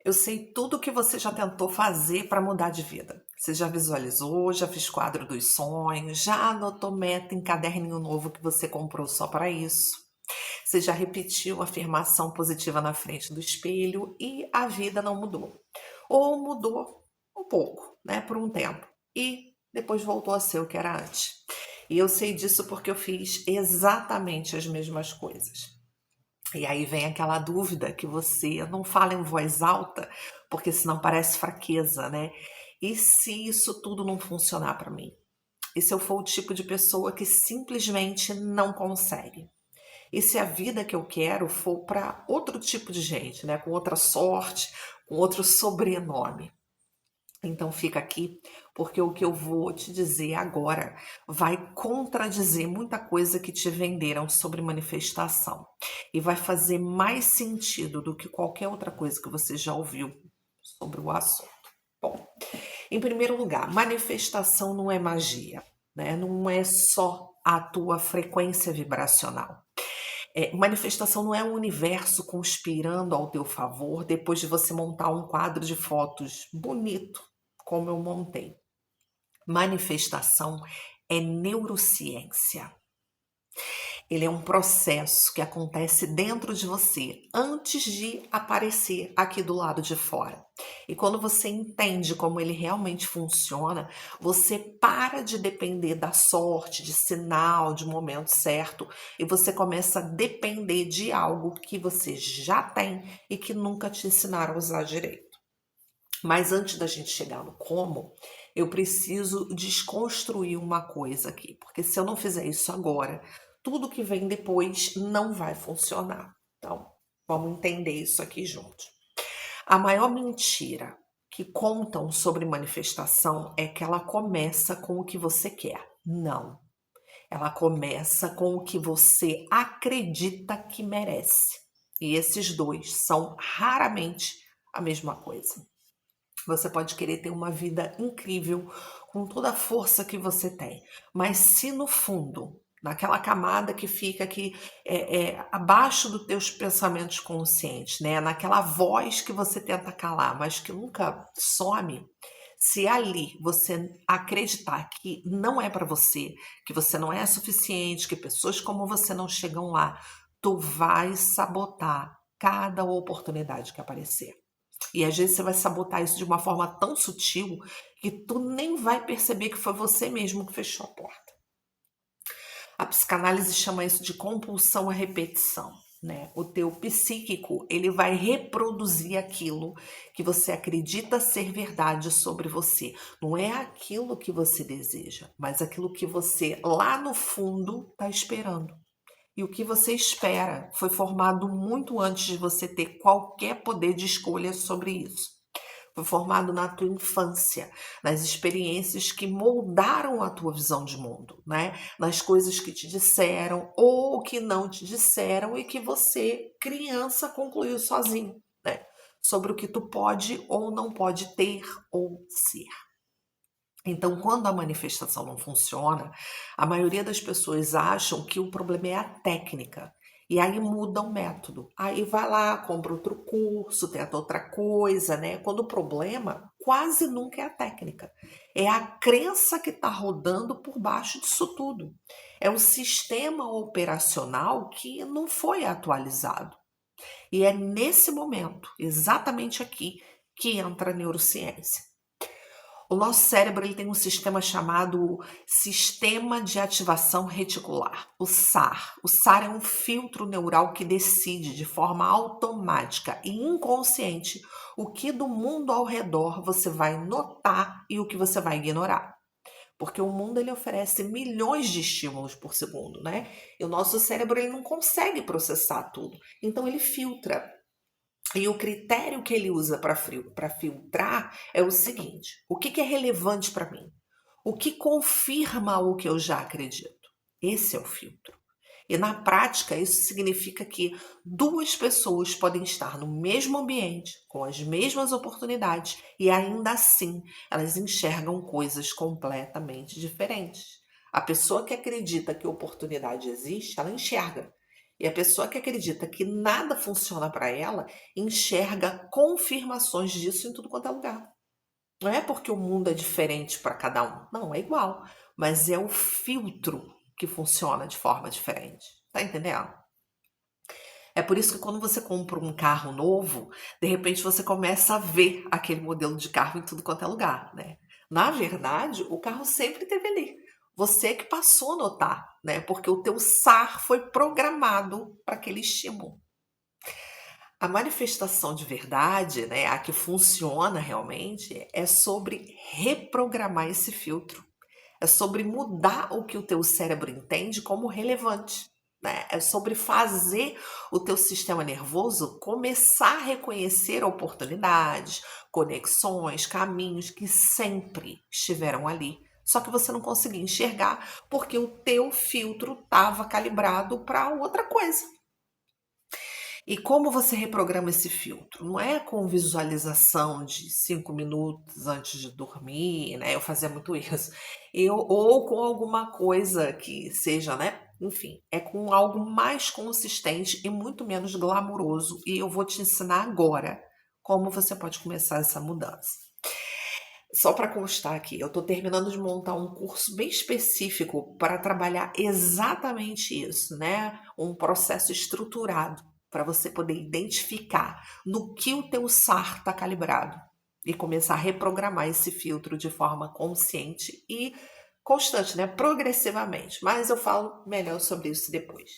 Eu sei tudo o que você já tentou fazer para mudar de vida. Você já visualizou, já fez quadro dos sonhos, já anotou meta em caderninho novo que você comprou só para isso. Você já repetiu a afirmação positiva na frente do espelho e a vida não mudou. Ou mudou um pouco, né, por um tempo. E depois voltou a ser o que era antes. E eu sei disso porque eu fiz exatamente as mesmas coisas. E aí vem aquela dúvida que você não fala em voz alta, porque senão parece fraqueza, né? E se isso tudo não funcionar para mim? E se eu for o tipo de pessoa que simplesmente não consegue? E se a vida que eu quero for para outro tipo de gente, né? Com outra sorte, com outro sobrenome? Então fica aqui, porque o que eu vou te dizer agora vai contradizer muita coisa que te venderam sobre manifestação e vai fazer mais sentido do que qualquer outra coisa que você já ouviu sobre o assunto. Bom, em primeiro lugar, manifestação não é magia, né? Não é só a tua frequência vibracional. Manifestação não é um universo conspirando ao teu favor depois de você montar um quadro de fotos bonito, como eu montei. Manifestação é neurociência. Ele é um processo que acontece dentro de você antes de aparecer aqui do lado de fora. E quando você entende como ele realmente funciona, você para de depender da sorte, de sinal, de momento certo, e você começa a depender de algo que você já tem e que nunca te ensinaram a usar direito. Mas antes da gente chegar no como, eu preciso desconstruir uma coisa aqui, porque se eu não fizer isso agora, tudo que vem depois não vai funcionar. Então, vamos entender isso aqui juntos. A maior mentira que contam sobre manifestação é que ela começa com o que você quer. Não. Ela começa com o que você acredita que merece. E esses dois são raramente a mesma coisa. Você pode querer ter uma vida incrível com toda a força que você tem, mas se no fundo, naquela camada que fica aqui abaixo dos teus pensamentos conscientes, né, naquela voz que você tenta calar, mas que nunca some, se ali você acreditar que não é para você, que você não é suficiente, que pessoas como você não chegam lá, tu vai sabotar cada oportunidade que aparecer. E às vezes você vai sabotar isso de uma forma tão sutil que tu nem vai perceber que foi você mesmo que fechou a porta. A psicanálise chama isso de compulsão à repetição, né? O teu psíquico, ele vai reproduzir aquilo que você acredita ser verdade sobre você. Não é aquilo que você deseja, mas aquilo que você lá no fundo está esperando. E o que você espera foi formado muito antes de você ter qualquer poder de escolha sobre isso. Foi formado na tua infância, nas experiências que moldaram a tua visão de mundo, né? Nas coisas que te disseram ou que não te disseram e que você, criança, concluiu sozinho, né? Sobre o que tu pode ou não pode ter ou ser. Então, quando a manifestação não funciona, a maioria das pessoas acham que o problema é a técnica. E aí muda o método. Aí vai lá, compra outro curso, tenta outra coisa, né? Quando o problema quase nunca é a técnica. É a crença que está rodando por baixo disso tudo. É o sistema operacional que não foi atualizado. E é nesse momento, exatamente aqui, que entra a neurociência. O nosso cérebro ele tem um sistema chamado Sistema de Ativação Reticular, o SAR. O SAR é um filtro neural que decide de forma automática e inconsciente o que do mundo ao redor você vai notar e o que você vai ignorar. Porque o mundo ele oferece milhões de estímulos por segundo, né? E o nosso cérebro ele não consegue processar tudo. Então ele filtra. E o critério que ele usa para filtrar é o seguinte: o que é relevante para mim? O que confirma o que eu já acredito? Esse é o filtro. E na prática, isso significa que duas pessoas podem estar no mesmo ambiente, com as mesmas oportunidades, e ainda assim elas enxergam coisas completamente diferentes. A pessoa que acredita que oportunidade existe, ela enxerga. E a pessoa que acredita que nada funciona para ela, enxerga confirmações disso em tudo quanto é lugar. Não é porque o mundo é diferente para cada um, não, é igual, mas é o filtro que funciona de forma diferente. Tá entendendo? É por isso que quando você compra um carro novo, de repente você começa a ver aquele modelo de carro em tudo quanto é lugar, né? Na verdade, o carro sempre esteve ali. Você que passou a notar, né? Porque o teu SAR foi programado para aquele estímulo. A manifestação de verdade, né, a que funciona realmente, é sobre reprogramar esse filtro. É sobre mudar o que o teu cérebro entende como relevante, né? É sobre fazer o teu sistema nervoso começar a reconhecer oportunidades, conexões, caminhos que sempre estiveram ali. Só que você não conseguia enxergar porque o teu filtro estava calibrado para outra coisa. E como você reprograma esse filtro? Não é com visualização de 5 minutos antes de dormir, né? Eu fazia muito isso. Ou com alguma coisa que seja, né? Enfim, é com algo mais consistente e muito menos glamuroso. E eu vou te ensinar agora como você pode começar essa mudança. Só para constar aqui, eu estou terminando de montar um curso bem específico para trabalhar exatamente isso, né? Um processo estruturado para você poder identificar no que o teu SAR está calibrado e começar a reprogramar esse filtro de forma consciente e constante, né? Progressivamente. Mas eu falo melhor sobre isso depois.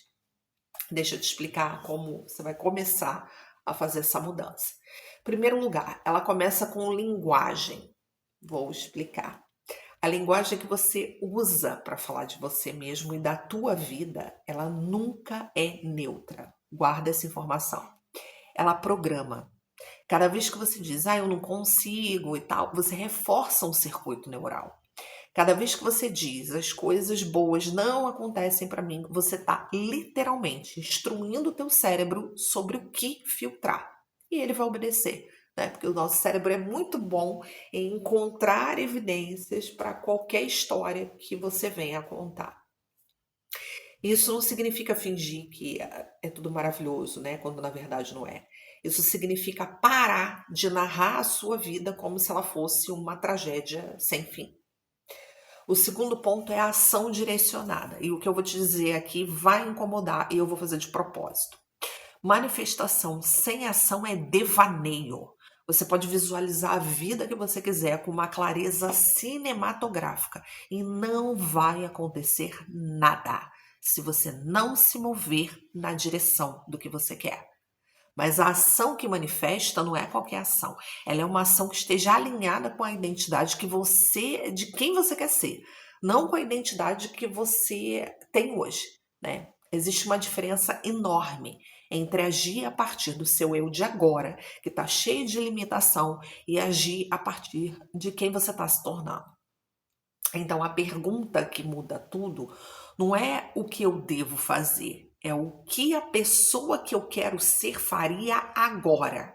Deixa eu te explicar como você vai começar a fazer essa mudança. Em primeiro lugar, ela começa com linguagem. Vou explicar. A linguagem que você usa para falar de você mesmo e da tua vida, ela nunca é neutra. Guarda essa informação. Ela programa. Cada vez que você diz, eu não consigo e tal, você reforça um circuito neural. Cada vez que você diz as coisas boas não acontecem para mim, você está literalmente instruindo o teu cérebro sobre o que filtrar. E ele vai obedecer, né? Porque o nosso cérebro é muito bom em encontrar evidências para qualquer história que você venha a contar. Isso não significa fingir que é tudo maravilhoso, né? Quando na verdade não é. Isso significa parar de narrar a sua vida como se ela fosse uma tragédia sem fim. O segundo ponto é a ação direcionada. E o que eu vou te dizer aqui vai incomodar e eu vou fazer de propósito. Manifestação sem ação é devaneio. Você pode visualizar a vida que você quiser com uma clareza cinematográfica e não vai acontecer nada se você não se mover na direção do que você quer. Mas a ação que manifesta não é qualquer ação. Ela é uma ação que esteja alinhada com a identidade de quem você quer ser, não com a identidade que você tem hoje, né? Existe uma diferença enorme entre agir a partir do seu eu de agora, que está cheio de limitação, e agir a partir de quem você está se tornando. Então, a pergunta que muda tudo não é o que eu devo fazer, é o que a pessoa que eu quero ser faria agora.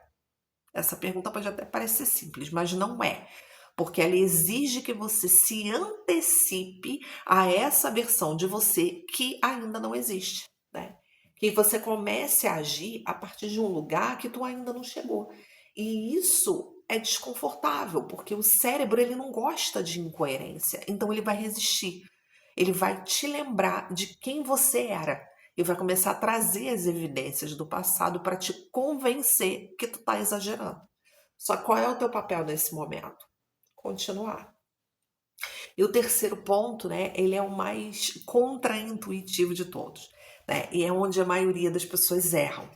Essa pergunta pode até parecer simples, mas não é, porque ela exige que você se antecipe a essa versão de você que ainda não existe, né? Que você comece a agir a partir de um lugar que tu ainda não chegou. E isso é desconfortável, porque o cérebro ele não gosta de incoerência, então ele vai resistir. Ele vai te lembrar de quem você era e vai começar a trazer as evidências do passado para te convencer que tu tá exagerando. Só qual é o teu papel nesse momento? Continuar. E o terceiro ponto, né, ele é o mais contraintuitivo de todos, né? E é onde a maioria das pessoas erram.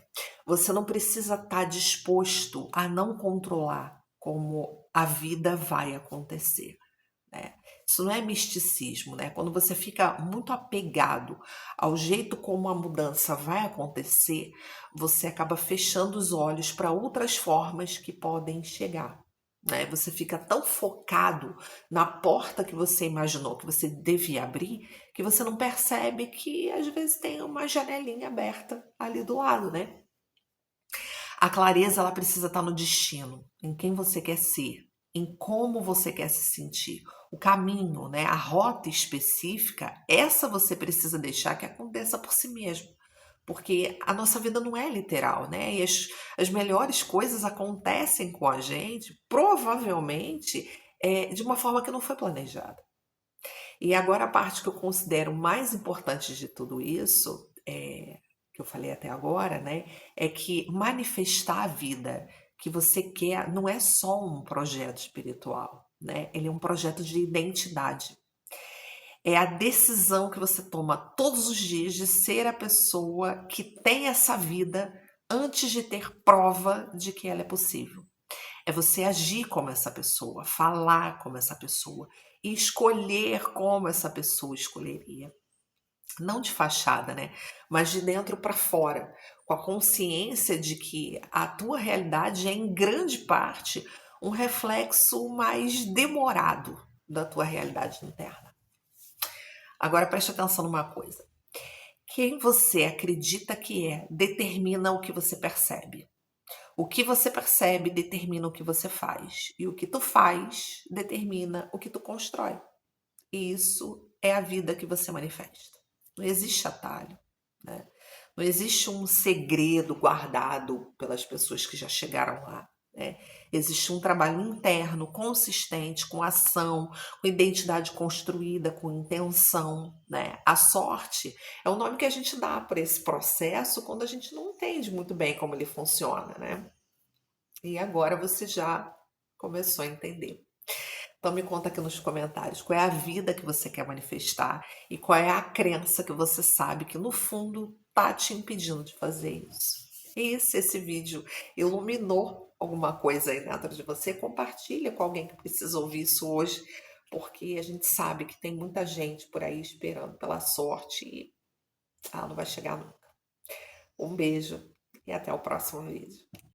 Você não precisa estar disposto a não controlar como a vida vai acontecer, né? Isso não é misticismo, né? Quando você fica muito apegado ao jeito como a mudança vai acontecer, você acaba fechando os olhos para outras formas que podem chegar, né? Você fica tão focado na porta que você imaginou que você devia abrir, que você não percebe que às vezes tem uma janelinha aberta ali do lado, né? A clareza ela precisa estar no destino, em quem você quer ser, em como você quer se sentir. O caminho, né, a rota específica, essa você precisa deixar que aconteça por si mesmo. porque a nossa vida não é literal, né? E as melhores coisas acontecem com a gente, provavelmente, de uma forma que não foi planejada. E agora a parte que eu considero mais importante de tudo isso, que eu falei até agora, né, é que manifestar a vida que você quer não é só um projeto espiritual, né? Ele é um projeto de identidade. É a decisão que você toma todos os dias de ser a pessoa que tem essa vida antes de ter prova de que ela é possível. É você agir como essa pessoa, falar como essa pessoa e escolher como essa pessoa escolheria. Não de fachada, né? Mas de dentro para fora, com a consciência de que a tua realidade é em grande parte um reflexo mais demorado da tua realidade interna. Agora preste atenção numa coisa. Quem você acredita que é determina o que você percebe. O que você percebe determina o que você faz. E o que tu faz determina o que tu constrói. E isso é a vida que você manifesta. Não existe atalho, né? Não existe um segredo guardado pelas pessoas que já chegaram lá, né? Existe um trabalho interno, consistente, com ação, com identidade construída, com intenção, né? A sorte é o nome que a gente dá para esse processo quando a gente não entende muito bem como ele funciona, né? E agora você já começou a entender. Então me conta aqui nos comentários qual é a vida que você quer manifestar e qual é a crença que você sabe que no fundo tá te impedindo de fazer isso. E se esse vídeo iluminou alguma coisa aí dentro de você, compartilha com alguém que precisa ouvir isso hoje, porque a gente sabe que tem muita gente por aí esperando pela sorte e ela não vai chegar nunca. Um beijo e até o próximo vídeo.